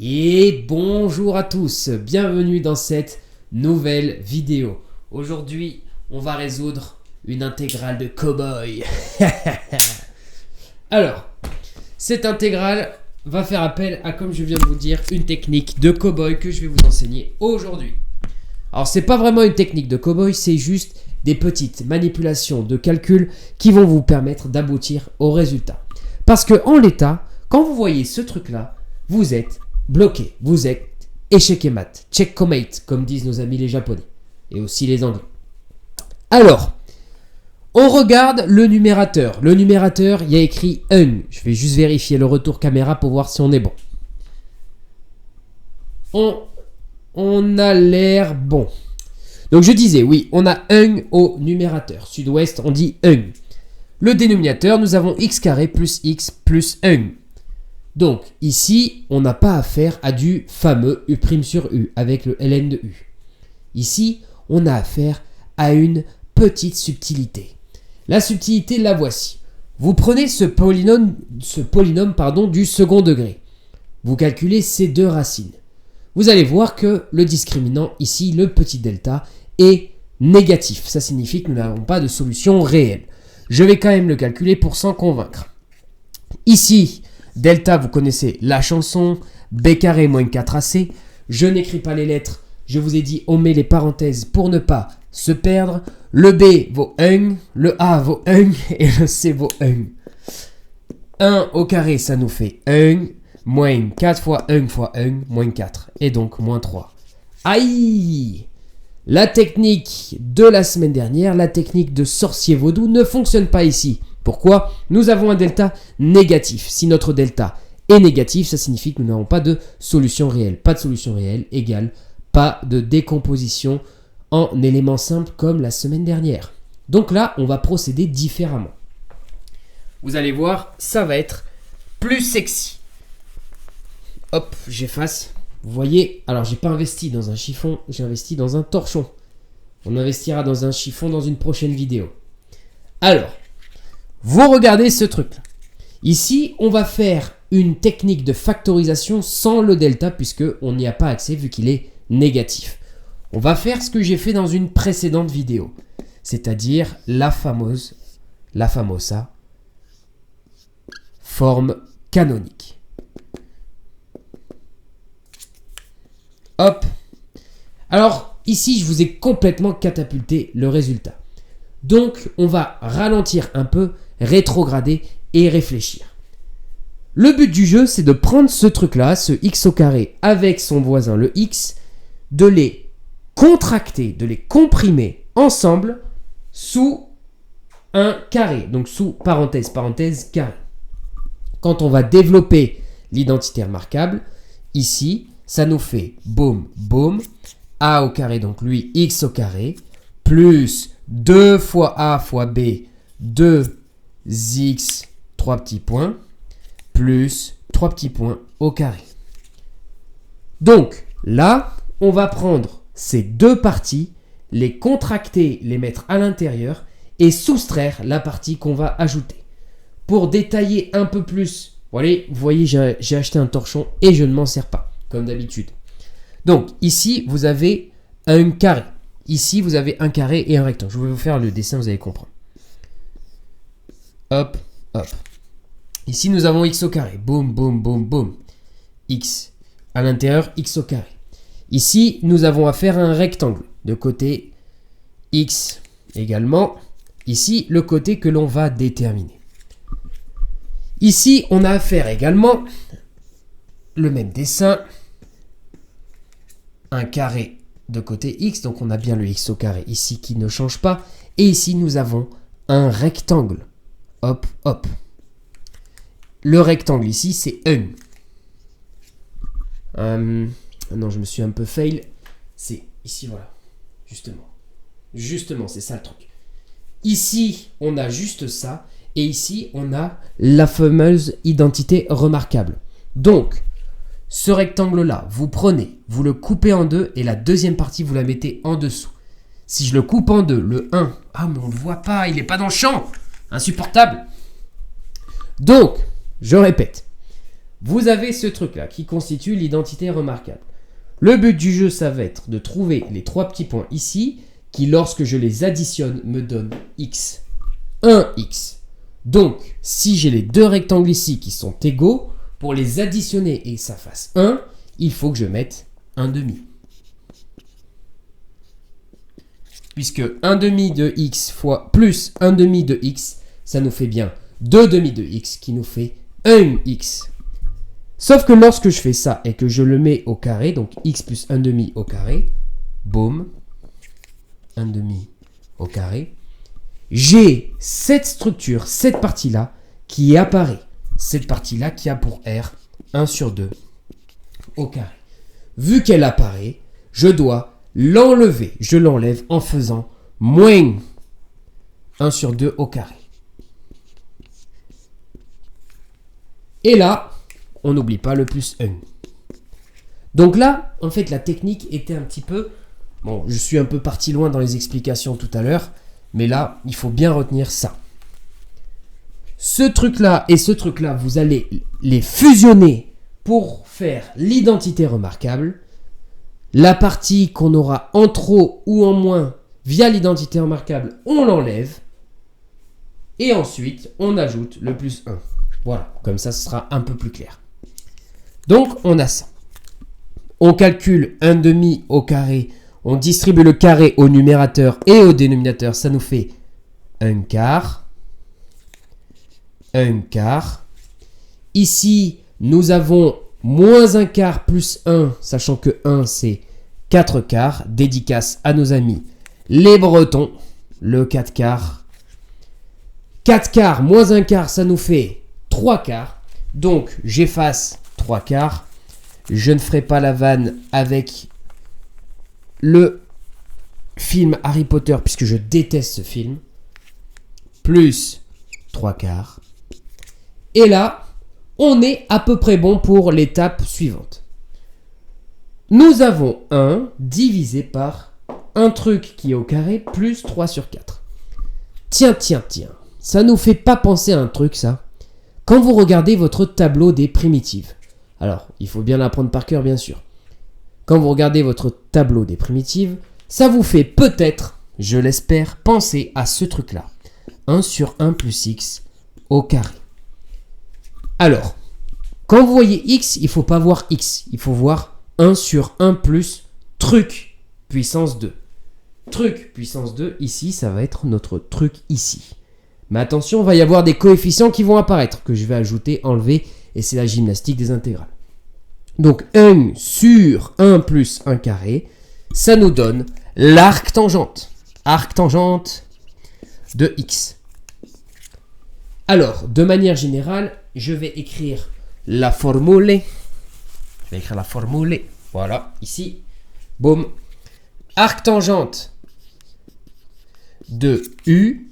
Et bonjour à tous, bienvenue dans cette nouvelle vidéo. Aujourd'hui, on va résoudre une intégrale de cow-boy. Alors, cette intégrale va faire appel à, comme je viens de vous dire, une technique de cow-boy que je vais vous enseigner aujourd'hui. Alors, c'est pas vraiment une technique de cow-boy, c'est juste des petites manipulations de calcul qui vont vous permettre d'aboutir au résultat. Parce que en l'état, quand vous voyez ce truc-là, vous êtes bloqué, vous êtes échec et mat, checkmate, comme disent nos amis les japonais, et aussi les anglais. Alors, on regarde le numérateur. Le numérateur, il y a écrit 1. Je vais juste vérifier le retour caméra pour voir si on est bon. On a l'air bon. Donc je disais, oui, on a 1 au numérateur. Sud-ouest, on dit 1. Le dénominateur, nous avons x carré plus x plus 1. Donc, ici, on n'a pas affaire à du fameux U' sur U, avec le ln de U. Ici, on a affaire à une petite subtilité. La subtilité, la voici. Vous prenez ce polynôme du second degré. Vous calculez ces deux racines. Vous allez voir que le discriminant, ici, le petit delta, est négatif. Ça signifie que nous n'avons pas de solution réelle. Je vais quand même le calculer pour s'en convaincre. Ici, delta, vous connaissez la chanson, b carré moins 4ac. Je n'écris pas les lettres, je vous ai dit on met les parenthèses pour ne pas se perdre. Le b vaut 1, le a vaut 1 et le c vaut 1. 1 au carré, ça nous fait 1, moins 4 fois 1 fois 1, moins 4, et donc moins 3. Aïe! La technique de la semaine dernière, la technique de sorcier vaudou ne fonctionne pas ici. Pourquoi ? Nous avons un delta négatif. Si notre delta est négatif, ça signifie que nous n'avons pas de solution réelle. Pas de solution réelle égale pas de décomposition en éléments simples comme la semaine dernière. Donc là, on va procéder différemment. Vous allez voir, ça va être plus sexy. Hop, j'efface. Vous voyez, alors j'ai pas investi dans un chiffon, j'ai investi dans un torchon. On investira dans un chiffon dans une prochaine vidéo. Alors, vous regardez ce truc-là. Ici, on va faire une technique de factorisation sans le delta puisqu'on n'y a pas accès vu qu'il est négatif. On va faire ce que j'ai fait dans une précédente vidéo, c'est-à-dire la famosa forme canonique. Hop. Alors, ici, je vous ai complètement catapulté le résultat. Donc, on va ralentir un peu, rétrograder et réfléchir. Le but du jeu, c'est de prendre ce truc-là, ce x au carré, avec son voisin, le x, de les contracter, de les comprimer ensemble sous un carré. Donc, sous parenthèse, carré. Quand on va développer l'identité remarquable, ici, ça nous fait boum, boum, a au carré, donc lui, x au carré, plus 2 fois a fois b, 2x, 3 petits points, plus 3 petits points au carré. Donc, là, on va prendre ces deux parties, les contracter, les mettre à l'intérieur et soustraire la partie qu'on va ajouter. Pour détailler un peu plus, vous voyez, j'ai acheté un torchon et je ne m'en sers pas, comme d'habitude. Donc, ici, vous avez un carré. Ici, vous avez un carré et un rectangle. Je vais vous faire le dessin, vous allez comprendre. Hop, hop. Ici, nous avons x au carré. Boum, boum, boum, boum. X. À l'intérieur, x au carré. Ici, nous avons affaire à un rectangle. De côté, x également. Ici, le côté que l'on va déterminer. Ici, on a affaire également, le même dessin, un carré de côté x, donc on a bien le x au carré ici qui ne change pas. Et ici, nous avons un rectangle. Hop, hop. Le rectangle ici, c'est 1. Non, je me suis un peu fail. C'est ici, voilà. Justement, c'est ça le truc. Ici, on a juste ça. Et ici, on a la fameuse identité remarquable. Donc, ce rectangle-là, vous prenez, vous le coupez en deux et la deuxième partie, vous la mettez en dessous. Si je le coupe en deux, le 1, ah mais on ne le voit pas, il n'est pas dans le champ, insupportable. Donc, je répète, vous avez ce truc-là qui constitue l'identité remarquable. Le but du jeu, ça va être de trouver les 3 petits points ici, qui lorsque je les additionne, me donnent x. 1x. Donc, si j'ai les 2 rectangles ici qui sont égaux, pour les additionner et que ça fasse 1, il faut que je mette 1/2. Puisque 1/2 de x fois plus 1/2 de x, ça nous fait bien 2/2 de x qui nous fait 1x. Sauf que lorsque je fais ça et que je le mets au carré, donc x plus 1/2 au carré, boum, 1/2 au carré, j'ai cette structure, cette partie-là qui apparaît. Cette partie-là qui a pour R 1 sur 2 au carré. Vu qu'elle apparaît, je dois l'enlever. Je l'enlève en faisant moins 1 sur 2 au carré. Et là, on n'oublie pas le plus 1. Donc là, en fait, la technique était un petit peu... Bon, je suis un peu parti loin dans les explications tout à l'heure, mais là, il faut bien retenir ça. Ce truc-là et ce truc-là, vous allez les fusionner pour faire l'identité remarquable. La partie qu'on aura en trop ou en moins via l'identité remarquable, on l'enlève. Et ensuite, on ajoute le plus 1. Voilà, comme ça, ce sera un peu plus clair. Donc, on a ça. On calcule 1/2 au carré. On distribue le carré au numérateur et au dénominateur. Ça nous fait 1/4. 1/4. Ici, nous avons moins 1/4 plus 1, sachant que 1, c'est 4/4. Dédicace à nos amis les Bretons. Le 4/4. 4/4 moins 1/4, ça nous fait 3/4. Donc, j'efface 3/4. Je ne ferai pas la vanne avec le film Harry Potter, puisque je déteste ce film. Plus 3/4. Et là, on est à peu près bon pour l'étape suivante. Nous avons 1 divisé par un truc qui est au carré plus 3 sur 4. Tiens. Ça nous fait pas penser à un truc, ça. Quand vous regardez votre tableau des primitives. Alors, il faut bien l'apprendre par cœur, bien sûr. Quand vous regardez votre tableau des primitives, ça vous fait peut-être, je l'espère, penser à ce truc-là. 1 sur 1 plus x au carré. Alors, quand vous voyez x, il ne faut pas voir x. Il faut voir 1 sur 1 plus truc puissance 2. Truc puissance 2, ici, ça va être notre truc ici. Mais attention, il va y avoir des coefficients qui vont apparaître, que je vais ajouter, enlever, et c'est la gymnastique des intégrales. Donc 1 sur 1 plus 1 carré, ça nous donne l'arc tangente. Arc tangente de x. Alors, de manière générale, je vais écrire la formule. Voilà, ici. Boum. Arc tangente de u,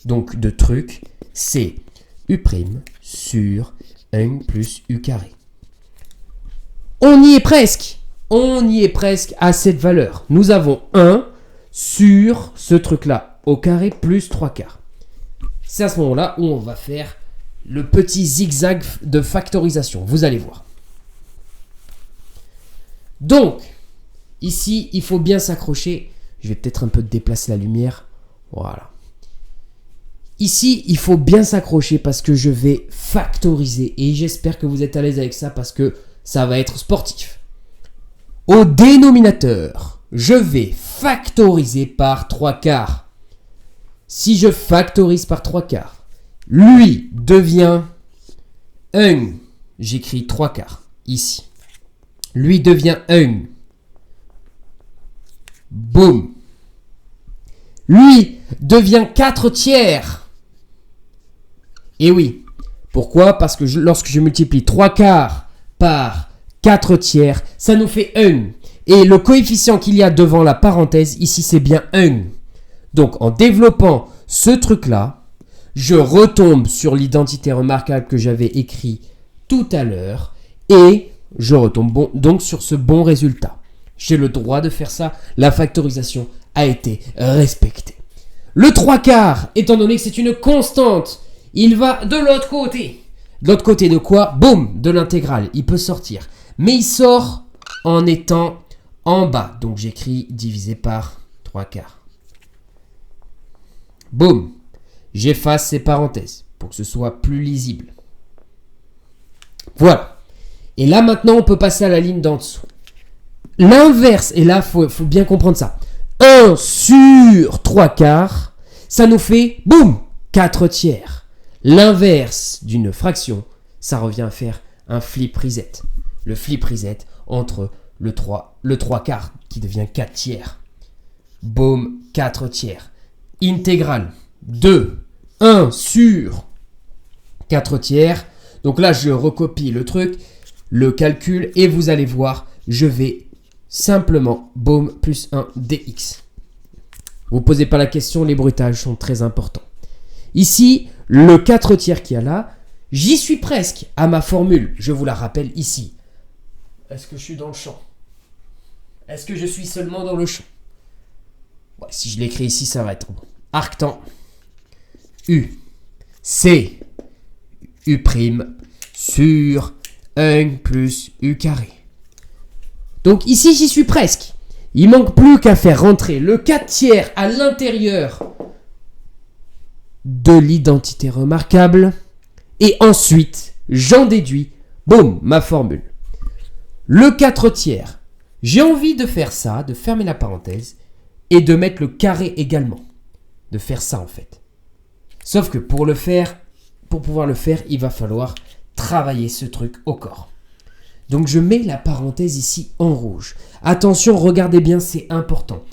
donc de truc, c'est u' sur 1 plus u carré. On y est presque. On y est presque à cette valeur. Nous avons 1 sur ce truc-là au carré plus 3/4. C'est à ce moment-là où on va faire le petit zigzag de factorisation. Vous allez voir. Donc, ici, il faut bien s'accrocher. Je vais peut-être un peu déplacer la lumière. Voilà. Ici, il faut bien s'accrocher parce que je vais factoriser. Et j'espère que vous êtes à l'aise avec ça parce que ça va être sportif. Au dénominateur, je vais factoriser par 3/4. Si je factorise par 3/4, lui devient 1. J'écris 3/4 ici. Lui devient 1. Boum. Lui devient 4/3. Et oui. Pourquoi? Parce que lorsque je multiplie 3/4 par 4/3, ça nous fait 1. Et le coefficient qu'il y a devant la parenthèse, ici, c'est bien 1. Donc, en développant ce truc-là, je retombe sur l'identité remarquable que j'avais écrit tout à l'heure et je retombe donc sur ce bon résultat. J'ai le droit de faire ça. La factorisation a été respectée. Le 3/4, étant donné que c'est une constante, il va de l'autre côté. De l'autre côté de quoi? Boum, de l'intégrale. Il peut sortir. Mais il sort en étant en bas. Donc j'écris divisé par 3/4. Boum. J'efface ces parenthèses pour que ce soit plus lisible. Voilà. Et là maintenant on peut passer à la ligne d'en dessous. L'inverse, et là faut bien comprendre ça. 1 sur 3/4, ça nous fait, boum, 4/3. L'inverse d'une fraction, ça revient à faire un flip reset. Le flip reset entre le 3/4 qui devient 4/3. Boum, 4/3. Intégrale 2, 1 sur 4/3. Donc là, je recopie le truc, le calcul, et vous allez voir, je vais simplement, boum, plus 1 dx. Vous ne posez pas la question, les bruitages sont très importants. Ici, le 4/3 qu'il y a là, j'y suis presque à ma formule. Je vous la rappelle ici. Est-ce que je suis dans le champ? Est-ce que je suis seulement dans le champ? Ouais, si je l'écris ici, ça va être bon. Arctan U, C, U' sur 1 plus U carré. Donc ici, j'y suis presque. Il manque plus qu'à faire rentrer le 4/3 à l'intérieur de l'identité remarquable. Et ensuite, j'en déduis, boum, ma formule. Le 4/3, j'ai envie de faire ça, de fermer la parenthèse, et de mettre le carré également. De faire ça en fait. Sauf que pour pouvoir le faire, il va falloir travailler ce truc au corps. Donc je mets la parenthèse ici en rouge. Attention, regardez bien, c'est important.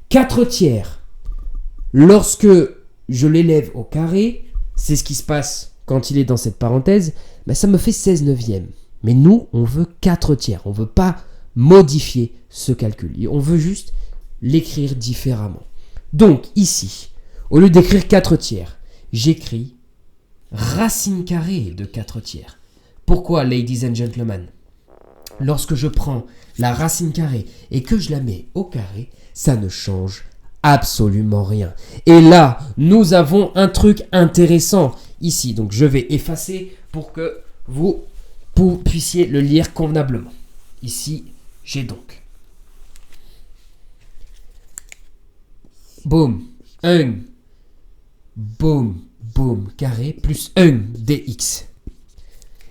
4/3, lorsque je l'élève au carré, c'est ce qui se passe quand il est dans cette parenthèse, ben ça me fait 16/9. Mais nous, on veut 4/3. On ne veut pas modifier ce calcul. On veut juste l'écrire différemment. Donc ici, au lieu d'écrire 4/3, j'écris racine carrée de 4/3. Pourquoi, ladies and gentlemen? Lorsque je prends la racine carrée et que je la mets au carré, ça ne change absolument rien. Et là, nous avons un truc intéressant ici. Donc, je vais effacer pour que vous puissiez le lire convenablement. Ici, j'ai donc boum, 1, boum, boum, carré, plus 1 dx.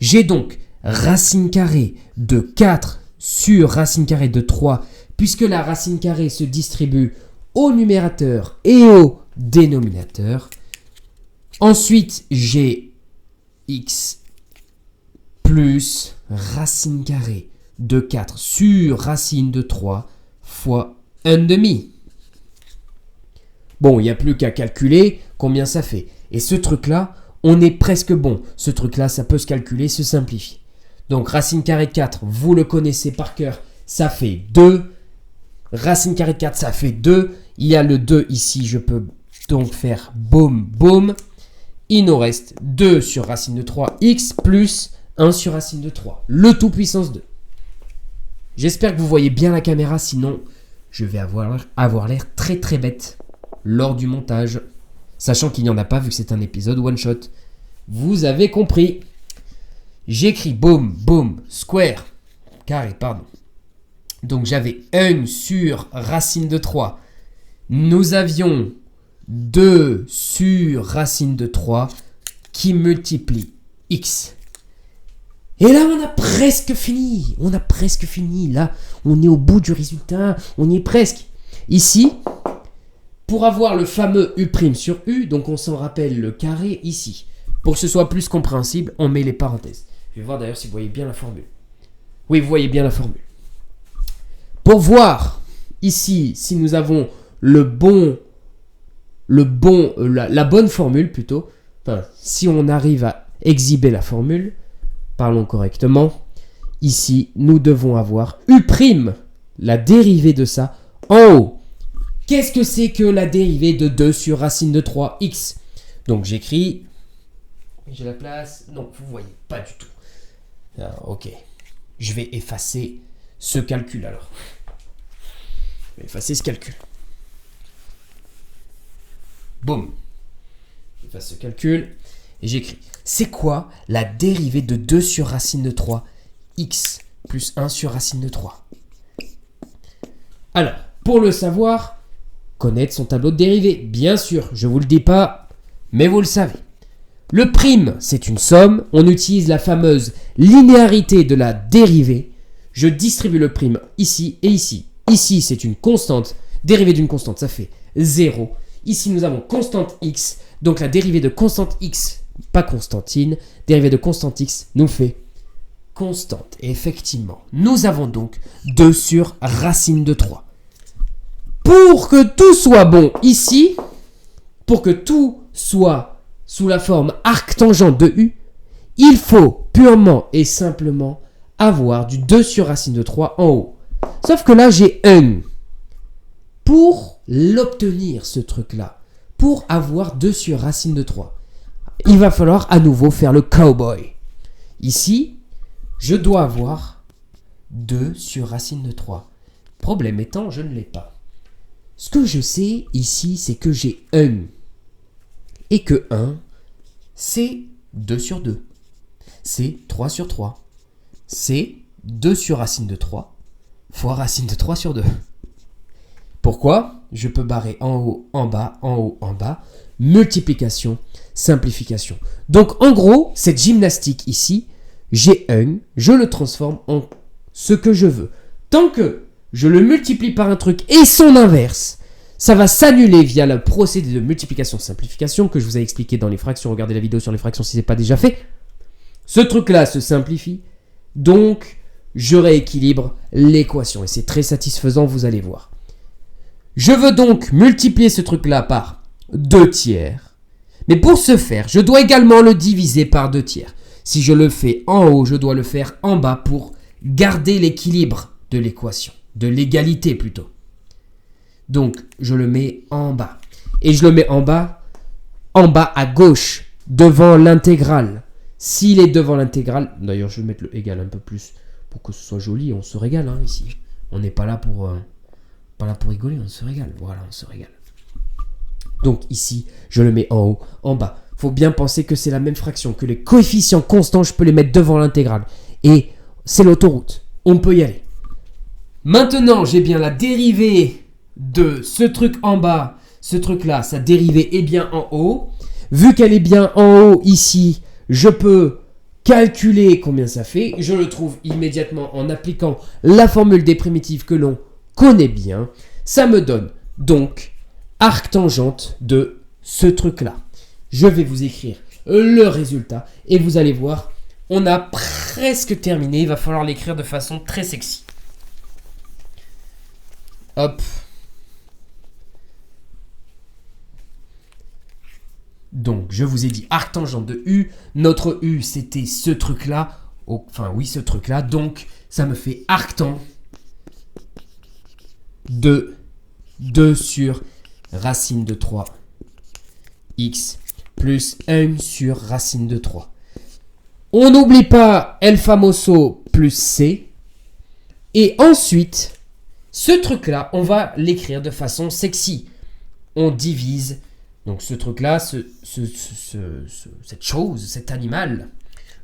J'ai donc racine carrée de 4 sur racine carrée de 3, puisque la racine carrée se distribue au numérateur et au dénominateur. Ensuite, j'ai x plus racine carrée de 4 sur racine de 3 fois 1/2. Bon, il n'y a plus qu'à calculer combien ça fait. Et ce truc-là, on est presque bon. Ce truc-là, ça peut se calculer, se simplifier. Donc, racine carrée de 4, vous le connaissez par cœur, ça fait 2. Racine carrée de 4, ça fait 2. Il y a le 2 ici, je peux donc faire boum, boum. Il nous reste 2 sur racine de 3, x plus 1 sur racine de 3. Le tout puissance 2. J'espère que vous voyez bien la caméra, sinon je vais avoir l'air très très bête lors du montage. Sachant qu'il n'y en a pas vu que c'est un épisode one shot. Vous avez compris. J'écris boum, boum, square, carré, pardon. Donc j'avais 1 sur racine de 3. Nous avions 2 sur racine de 3 qui multiplie x. Et là, on a presque fini. On a presque fini. Là, on est au bout du résultat. On y est presque. Ici, pour avoir le fameux U' sur U, donc on s'en rappelle le carré ici. Pour que ce soit plus compréhensible, on met les parenthèses. Je vais voir d'ailleurs si vous voyez bien la formule. Oui, vous voyez bien la formule. Pour voir ici si nous avons la bonne formule plutôt, enfin, si on arrive à exhiber la formule, parlons correctement, ici, nous devons avoir U', la dérivée de ça, en haut. Qu'est-ce que c'est que la dérivée de 2 sur racine de 3, x? Donc j'écris, j'ai la place, non, vous ne voyez pas du tout. Alors, ok, je vais effacer ce calcul alors. Je vais effacer ce calcul. Boum. J'efface ce calcul. Et j'écris, c'est quoi la dérivée de 2 sur racine de 3 x plus 1 sur racine de 3? Alors, pour le savoir, connaître son tableau de dérivée. Bien sûr, je ne vous le dis pas, mais vous le savez. Le prime, c'est une somme. On utilise la fameuse linéarité de la dérivée. Je distribue le prime ici et ici. Ici, c'est une constante. Dérivée d'une constante, ça fait 0. Ici, nous avons constante x. Donc, la dérivée de constante x, pas constantine, dérivée de constante x nous fait constante. Et effectivement, nous avons donc 2 sur racine de 3. Pour que tout soit bon ici, pour que tout soit sous la forme arctangente de u, il faut purement et simplement avoir du 2 sur racine de 3 en haut. Sauf que là, j'ai 1. Pour l'obtenir, ce truc-là, pour avoir 2 sur racine de 3, il va falloir à nouveau faire le cowboy. Ici, je dois avoir 2 sur racine de 3. Problème étant, je ne l'ai pas. Ce que je sais ici, c'est que j'ai 1. Et que 1, c'est 2 sur 2. C'est 3 sur 3. C'est 2 sur racine de 3 fois racine de 3 sur 2. Pourquoi? Je peux barrer en haut, en bas, en haut, en bas. Multiplication, simplification. Donc en gros, cette gymnastique ici, j'ai 1, je le transforme en ce que je veux. Tant que je le multiplie par un truc et son inverse, ça va s'annuler via le procédé de multiplication-simplification que je vous ai expliqué dans les fractions. Regardez la vidéo sur les fractions si ce n'est pas déjà fait. Ce truc-là se simplifie, donc je rééquilibre l'équation. Et c'est très satisfaisant, vous allez voir. Je veux donc multiplier ce truc-là par 2 tiers. Mais pour ce faire, je dois également le diviser par 2 tiers. Si je le fais en haut, je dois le faire en bas pour garder l'équilibre de l'équation. De l'égalité plutôt. Donc, je le mets en bas. Et je le mets en bas à gauche, devant l'intégrale. S'il est devant l'intégrale, d'ailleurs je vais mettre le égal un peu plus pour que ce soit joli, on se régale ici. On n'est pas là pour rigoler, on se régale. Voilà, on se régale. Donc ici, je le mets en haut, en bas. Il faut bien penser que c'est la même fraction, que les coefficients constants, je peux les mettre devant l'intégrale. Et c'est l'autoroute, on peut y aller. Maintenant, j'ai bien la dérivée de ce truc en bas, ce truc-là, sa dérivée est bien en haut. Vu qu'elle est bien en haut ici, je peux calculer combien ça fait. Je le trouve immédiatement en appliquant la formule des primitives que l'on connaît bien. Ça me donne donc arctangente de ce truc-là. Je vais vous écrire le résultat et vous allez voir, on a presque terminé. Il va falloir l'écrire de façon très sexy. Hop. Donc, je vous ai dit arctangente de U. Notre U, c'était ce truc-là. Enfin, oui, ce truc-là. Donc, ça me fait arctan de 2 sur racine de 3 x plus 1 sur racine de 3. On n'oublie pas El Famoso plus C. Et ensuite, ce truc-là, on va l'écrire de façon sexy. On divise. Donc ce truc-là, cette chose, cet animal,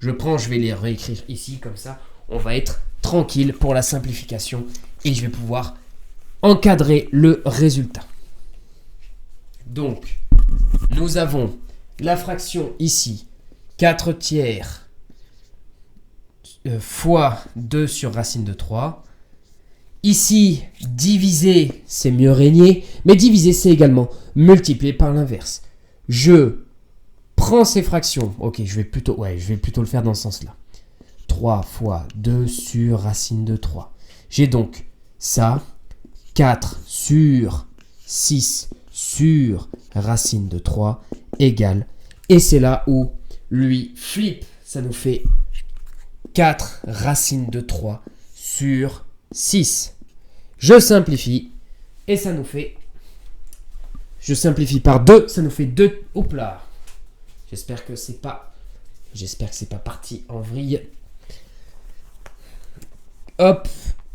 je vais les réécrire ici comme ça. On va être tranquille pour la simplification et je vais pouvoir encadrer le résultat. Donc, nous avons la fraction ici, 4 tiers fois 2 sur racine de 3. Ici, diviser, c'est mieux régner, mais diviser, c'est également multiplier par l'inverse. Je prends ces fractions. Ok, je vais plutôt le faire dans ce sens-là. 3 fois 2 sur racine de 3. J'ai donc ça, 4 sur 6 sur racine de 3 égale. Et c'est là où lui flip, ça nous fait 4 racine de 3 sur 6. Je simplifie et ça nous fait... Je simplifie par 2, ça nous fait 2. Hop là. J'espère que c'est pas parti en vrille. Hop.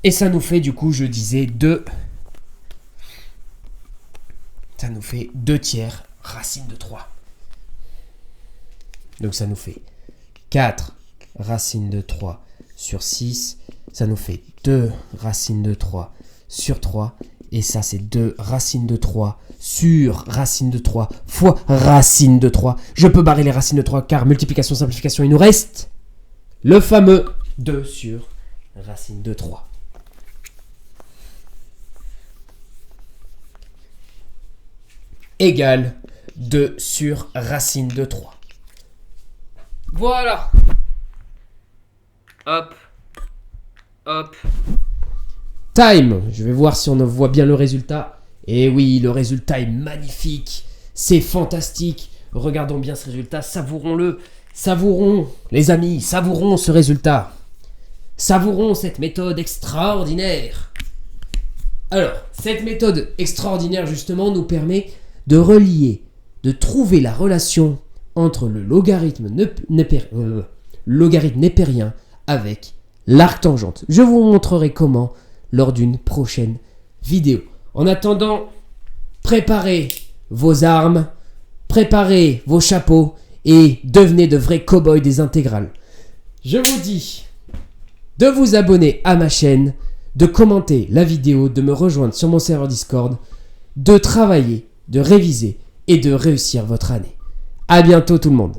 Et ça nous fait du coup, je disais 2. Ça nous fait 2 tiers racine de 3. Donc ça nous fait 4 racine de 3 sur 6. Ça nous fait 2 racine de 3 sur 3. Et ça, c'est 2 racine de 3 sur racine de 3 fois racine de 3. Je peux barrer les racines de 3 car multiplication, simplification, il nous reste le fameux 2 sur racine de 3. Égale 2 sur racine de 3. Voilà. Hop. Hop. Time. Je vais voir si on voit bien le résultat. Et oui, le résultat est magnifique. C'est fantastique. Regardons bien ce résultat. Savourons-le. Savourons, les amis. Savourons ce résultat. Savourons cette méthode extraordinaire. Alors, cette méthode extraordinaire, justement, nous permet de relier, de trouver la relation entre le logarithme népérien avec l'arctangente. Je vous montrerai comment lors d'une prochaine vidéo. En attendant, préparez vos armes, préparez vos chapeaux et devenez de vrais cow-boys des intégrales. Je vous dis de vous abonner à ma chaîne, de commenter la vidéo, de me rejoindre sur mon serveur Discord, de travailler, de réviser et de réussir votre année. À bientôt tout le monde.